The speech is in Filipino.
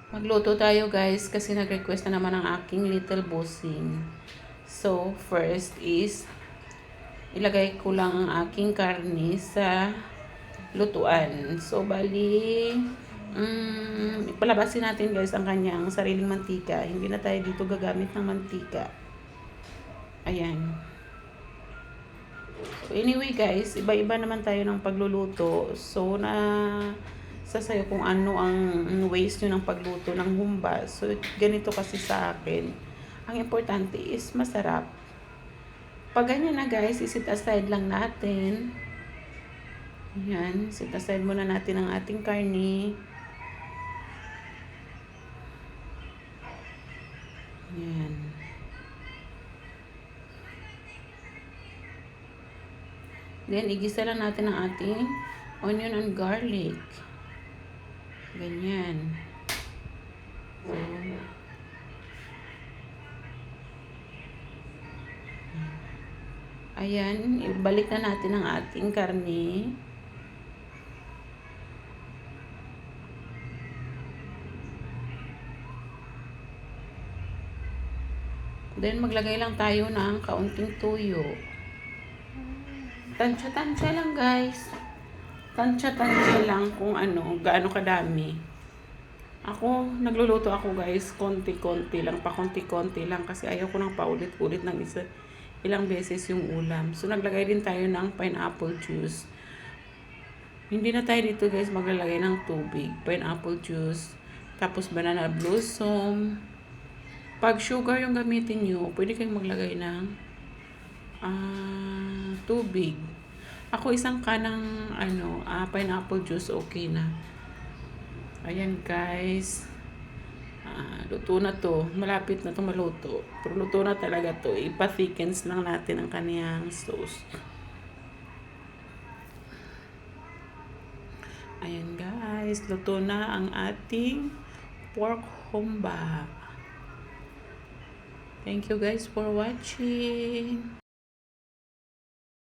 Magluto tayo guys kasi nag-request na naman ang aking little bossing. So, first is ilagay ko lang ang aking karne sa lutuan. So, bali palabasin natin guys ang kanyang sariling mantika. Hindi na tayo dito gagamit ng mantika. Ayan. So, anyway guys, iba-iba naman tayo ng pagluluto. So, sasayo kung ano ang ways nyo ng pagluto ng humba. So, ganito kasi sa akin. Ang importante is masarap. Pag ganyan na guys, isit aside lang natin. Ayan, sit aside muna natin ang ating karne. Ayan. Then, igisa lang natin ang ating onion and garlic. Ganyan. So, ayan, ibalik na natin ang ating karne. Then, maglagay lang tayo ng kaunting tuyo. Tansya-tansya lang guys. Tansya-tansya lang kung gaano kadami. Ako, nagluluto ako guys, konti-konti lang, pakonti-konti lang kasi ayaw ko nang paulit-ulit ng ilang beses yung ulam. So, naglagay din tayo ng pineapple juice. Hindi na tayo dito guys maglalagay ng tubig. Pineapple juice, tapos banana blossom. Pag sugar yung gamitin nyo, pwede kayong maglagay ng tubig. Ako isang kanang pineapple juice okay na. Ayan guys. Luto na to. Malapit na to maluto. Pero luto na talaga to. Ipa-thickens lang natin ang kaniyang sauce. Ayan guys. Luto na ang ating pork humba. Thank you guys for watching.